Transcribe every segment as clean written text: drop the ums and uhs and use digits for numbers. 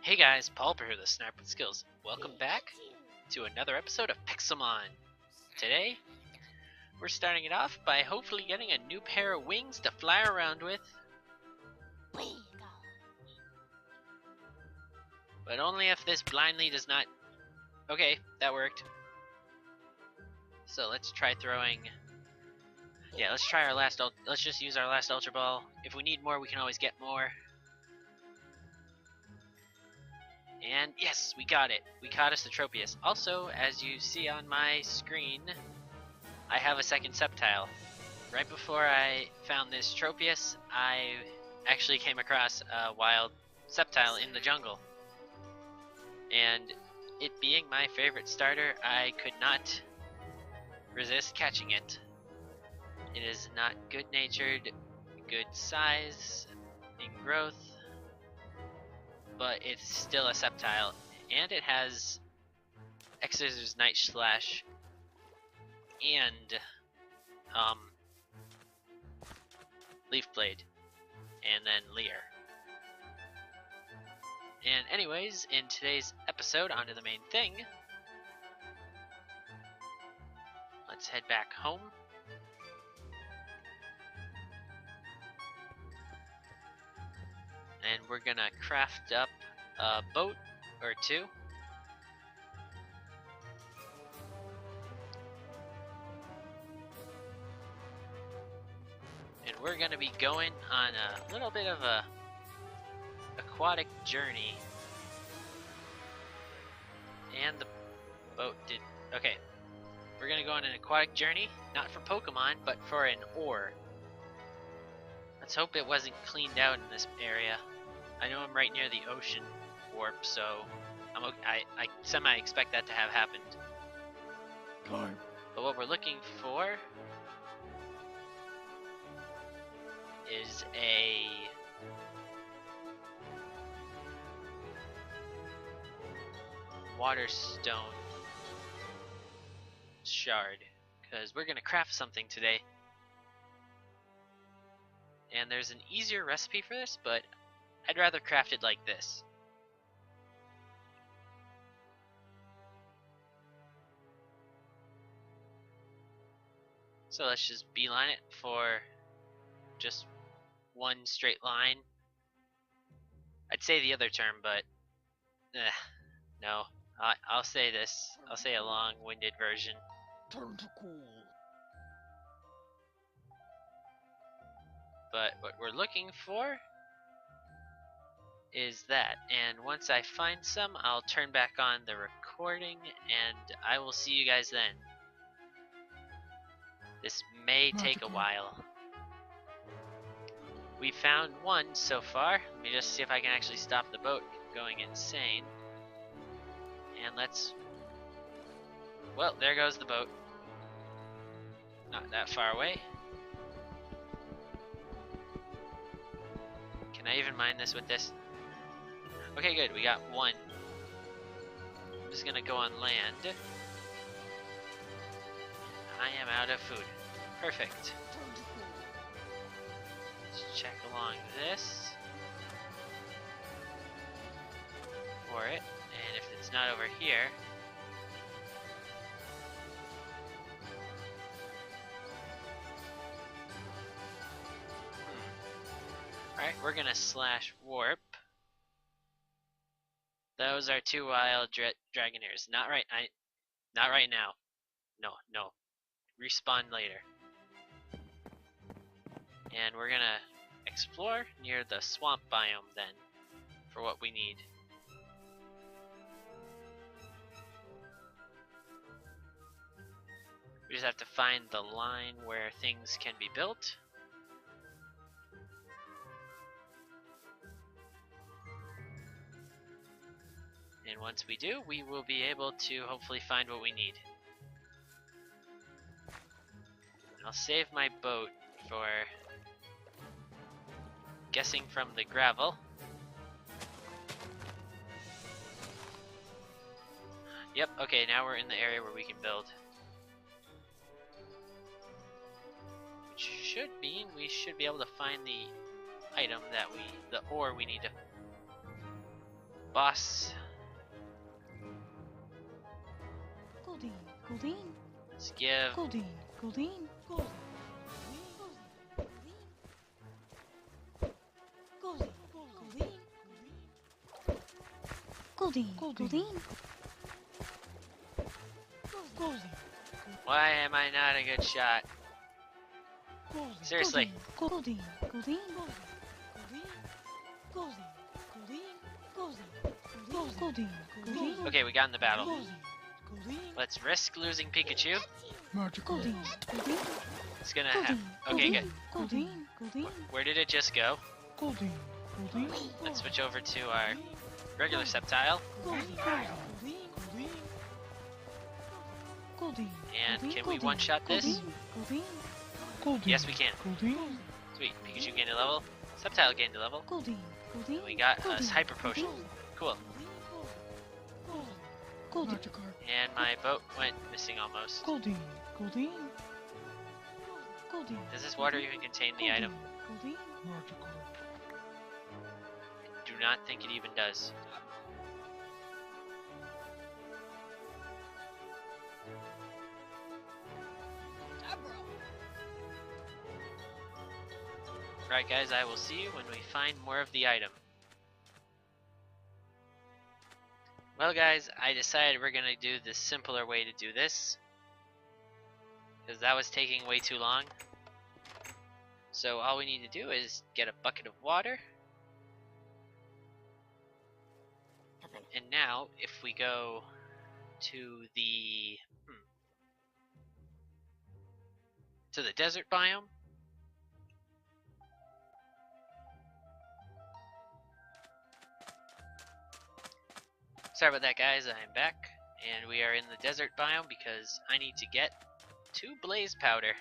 Hey guys, PaulPer here, the Sniper with Skills. Welcome back to another episode of Pixelmon. Today, we're starting it off by hopefully getting a new pair of wings to fly around with. But only if this blindly does not... Okay, that worked. So let's try throwing... Yeah, let's try our last... Let's just use our last Ultra Ball. If we need more, we can always get more. And yes, we got it. We caught us the Tropius. Also, as you see on my screen, I have a second Sceptile. Right before I found this Tropius, I actually came across a wild Sceptile in the jungle. And it being my favorite starter, I could not resist catching it. It is not good-natured, good size, in growth, but it's still a Sceptile, and it has Exor's Night Slash and Leaf Blade, and then Leer. And anyways, in today's episode, onto the main thing. Let's head back home. And we're gonna craft up a boat or two. And we're gonna be going on a little bit of a aquatic journey. And the boat did... Okay. We're gonna go on an aquatic journey, not for Pokemon, but for an ore. Let's hope it wasn't cleaned out in this area. I know I'm right near the ocean warp, so I semi-expect that to have happened. Time. But what we're looking for is a water stone shard, because we're gonna craft something today. And there's an easier recipe for this, but I'd rather craft it like this. So let's just beeline it for just one straight line. I'd say the other term, but no. I'll say this. I'll say a long-winded version. Turn to cool. But what we're looking for is that, and once I find some, I'll turn back on the recording and I will see you guys then. This may take a while. We found one so far. Let me just see if I can actually stop the boat going insane. And let's... Well, there goes the boat. Not that far away. Can I even mine this with this? Okay, good. We got one. I'm just gonna go on land. I am out of food. Perfect. Let's check along this for it. And if it's not over here, alright, we're gonna slash warp. Those are two wild Dragonaires. Not right now. No. Respawn later. And we're gonna explore near the swamp biome then for what we need. We just have to find the line where things can be built. And once we do, we will be able to hopefully find what we need. I'll save my boat for guessing from the gravel. Yep, okay, now we're in the area where we can build. Which should mean we should be able to find the item that the ore we need to boss. Goldine, Goldine, Let's give Goldine, Goldine, Goldine, Goldine, Goldine, Goldine, Goldine. Why am I not a good shot? Seriously. Goldine, Goldine, Goldine, Goldine, Goldine. Okay, we got in the battle. Goldine, Let's risk losing Pikachu. Magical. Goldine, Goldine, It's gonna have. Goldine, Okay, good. Goldine, Goldine, Where did it just go? Goldine. Goldine. Let's switch over to our regular Sceptile. And can we one-shot this? Goldine. Yes, we can. Goldine. Sweet. Pikachu gained a level. Sceptile gained a level. And we got a Hyper Potion. Cool. Magical. And my boat went missing almost. Goldine. Goldine. Does this water even contain the item? Magical. I do not think it even does. Right guys, I will see you when we find more of the item. Well guys, I decided we're gonna do the simpler way to do this, because that was taking way too long. So all we need to do is get a bucket of water. And now if we go to the desert biome, sorry about that guys, I'm back and we are in the desert biome because I need to get 2 blaze powder.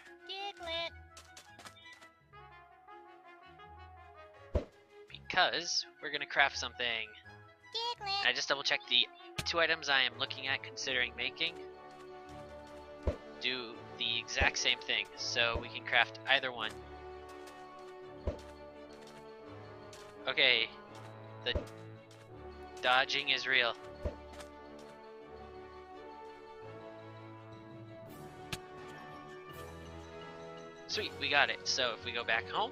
Because we're gonna craft something. I just double checked the 2 items I am looking at considering making. Do the exact same thing, so we can craft either one. Okay, the dodging is real. Sweet, we got it. So if we go back home,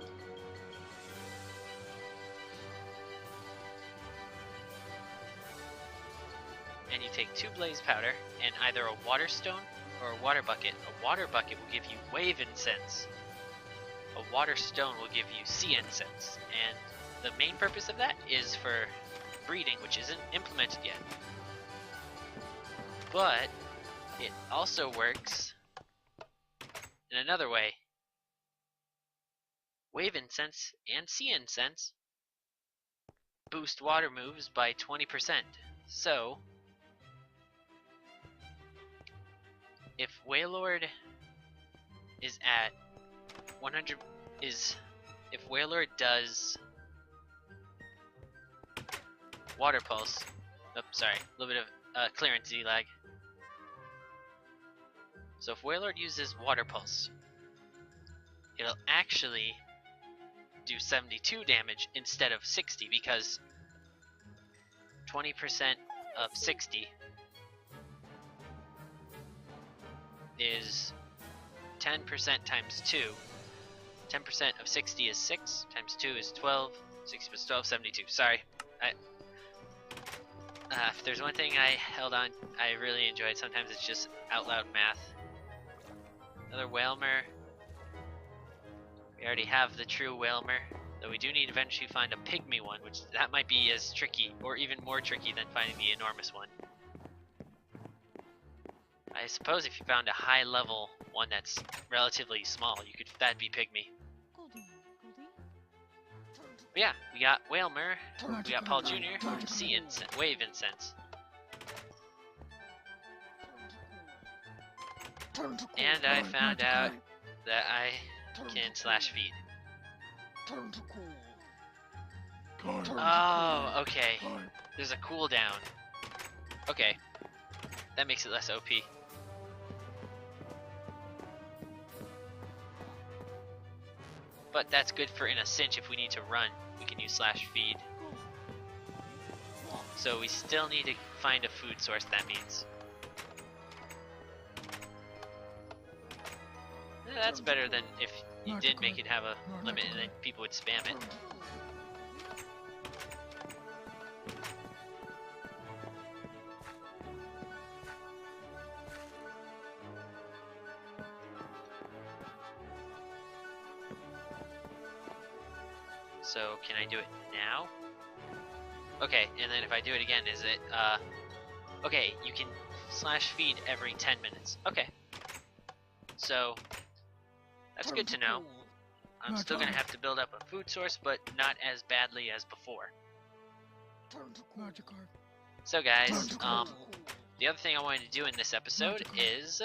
and you take 2 blaze powder and either a water stone or a water bucket. A water bucket will give you wave incense. A water stone will give you sea incense. And the main purpose of that is for breeding, which isn't implemented yet. But it also works in another way. Wave incense and sea incense boost water moves by 20%. So if Wailord is at 100, if Wailord does Water Pulse, oops, sorry, a little bit of clearance lag. So if Wailord uses Water Pulse, it'll actually do 72 damage instead of 60 because 20% of 60 is 10% times 2. 10% of 60 is 6, times 2 is 12, 60 plus 12, 72. Sorry. If there's one thing I held on, I really enjoyed, sometimes it's just out loud math. Another Wailmer. We already have the true Wailmer, though we do need to eventually find a pygmy one, which that might be as tricky, or even more tricky than finding the enormous one. I suppose if you found a high level one that's relatively small, that'd be pygmy. But yeah, we got Wailmer, we got Paul Jr., Sea Incense, Wave Incense. And I found out that I can slash feed. Oh, okay. There's a cooldown. Okay. That makes it less OP. But that's good for in a cinch if we need to run. We can use slash feed. So we still need to find a food source, that means. That's better than if you did make it have a limit and then people would spam it. So can I do it now? Okay, and then if I do it again, is it, okay, you can /feed every 10 minutes. Okay. So, that's good to know. I'm still gonna have to build up a food source, but not as badly as before. So guys, the other thing I wanted to do in this episode is...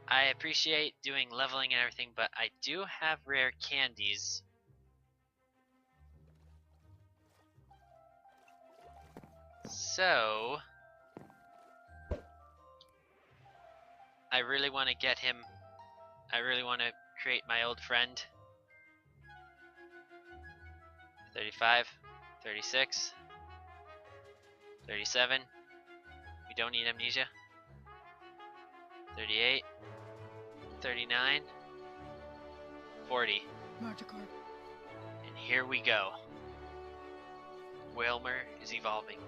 I appreciate doing leveling and everything, but I do have rare candies. So... I really want to get him... I really want to create my old friend. 35, 36, 37. We don't need amnesia. 38, 39, 40. And here we go. Whalmer is evolving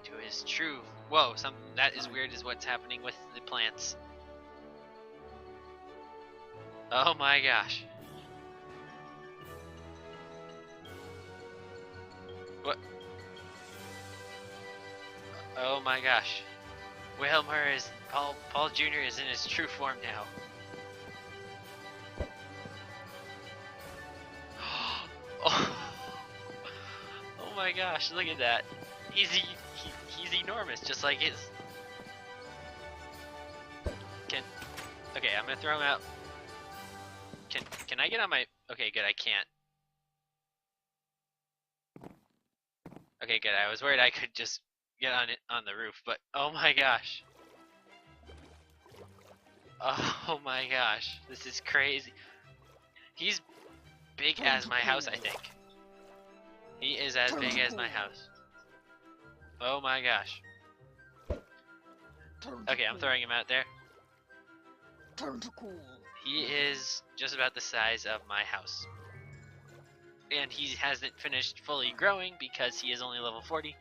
to his true... Whoa, something that is weird is what's happening with the plants. Oh my gosh. What? Oh my gosh. Whalmer is... Paul Jr. is in his true form now. Oh my gosh, look at that. He's enormous, just like his. Okay, I'm gonna throw him out. Can I get on my... Okay, good, I can't. Okay, good, I was worried I could just get on it on the roof, but oh my gosh. Oh my gosh, this is crazy. He's big as my house, I think. He is as big as my house. Oh my gosh. Okay, I'm throwing him out there. He is just about the size of my house. And he hasn't finished fully growing because he is only level 40.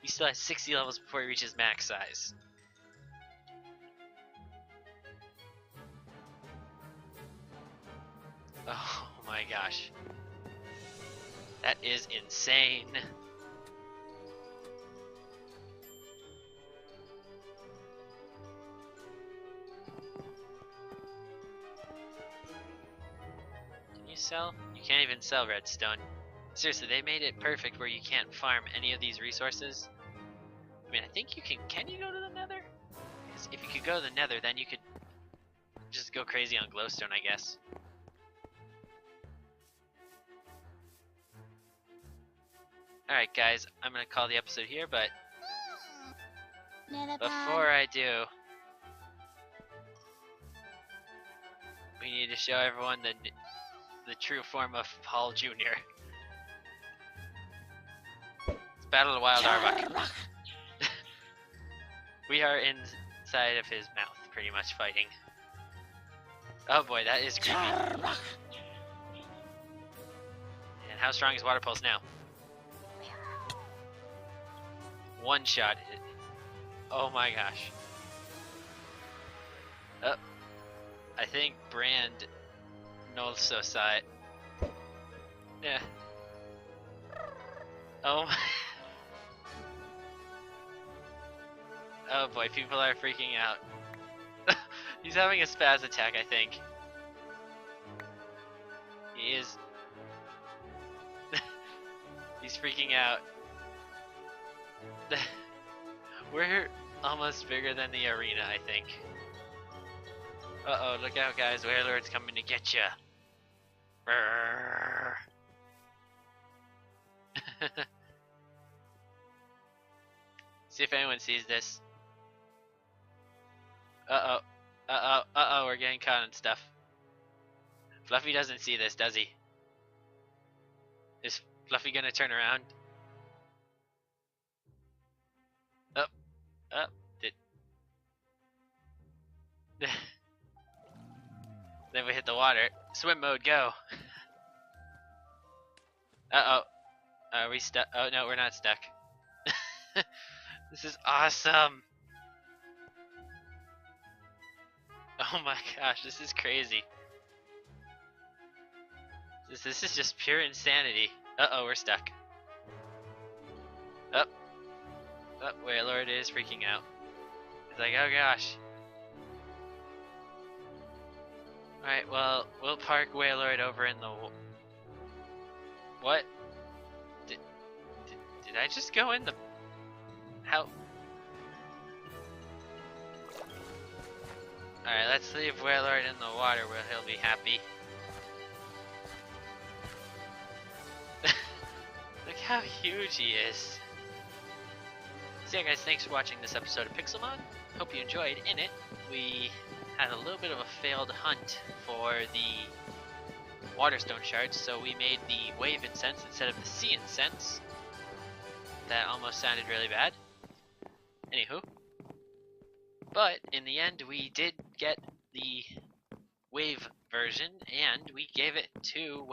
He still has 60 levels before he reaches max size. Oh my gosh. That is insane. Can you sell? You can't even sell redstone. Seriously, they made it perfect where you can't farm any of these resources. I mean, I think you can you go to the nether? Because if you could go to the nether, then you could just go crazy on glowstone, I guess. Alright guys, I'm gonna call the episode here, but before I do, we need to show everyone the true form of Paul Jr. It's Battle of the Wild Arbok. We are inside of his mouth, pretty much fighting. Oh boy, that is creepy. And how strong is Water Pulse now? One shot. Oh my gosh. Oh, I think Brand knows so sight. Yeah. Oh my. Oh boy, people are freaking out. He's having a spaz attack, I think. He is. He's freaking out. We're almost bigger than the arena, I think. Uh-oh, look out guys, Warlord's coming to get ya. See if anyone sees this. Uh-oh, uh-oh, uh-oh, we're getting caught on stuff. Fluffy doesn't see this, does he? Fluffy gonna turn around? Up, up, did. Then we hit the water. Swim mode, go. Uh-oh. Are we stuck? Oh, no, we're not stuck. This is awesome. Oh my gosh, this is crazy. This is just pure insanity. Uh-oh, we're stuck. Up. Up, Wailord is freaking out. He's like, oh gosh. Alright, well, we'll park Wailord over in the... What? Did I just go in the... How? Alright, let's leave Wailord in the water where he'll be happy. Look how huge he is. So yeah guys, thanks for watching this episode of Pixelmon. Hope you enjoyed. In it, we had a little bit of a failed hunt for the Waterstone shards, so we made the wave incense instead of the sea incense. That almost sounded really bad. Anywho. But in the end, we did get the wave version, and we gave it to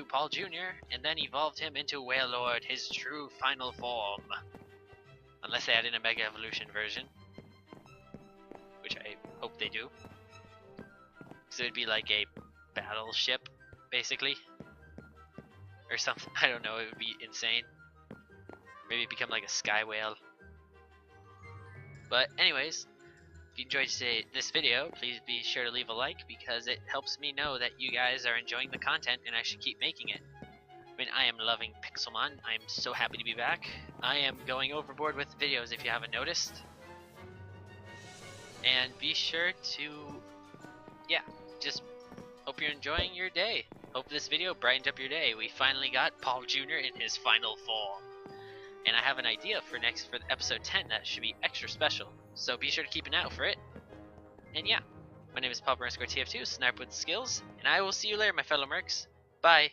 Paul Jr., and then evolved him into Wailord, his true final form. Unless they add in a Mega Evolution version, which I hope they do. So it'd be like a battleship, basically, or something. I don't know. It would be insane. Maybe become like a sky whale. But anyways, if you enjoyed this video, please be sure to leave a like, because it helps me know that you guys are enjoying the content and I should keep making it. I mean, I am loving Pixelmon. I'm so happy to be back. I am going overboard with videos if you haven't noticed. And be sure to, yeah, just hope you're enjoying your day. Hope this video brightened up your day. We finally got Paul Jr. in his final form. And I have an idea for episode 10 that should be extra special. So be sure to keep an eye out for it. And yeah, my name is PaulPer_TF2, Sniper with Skills, and I will see you later, my fellow Mercs. Bye.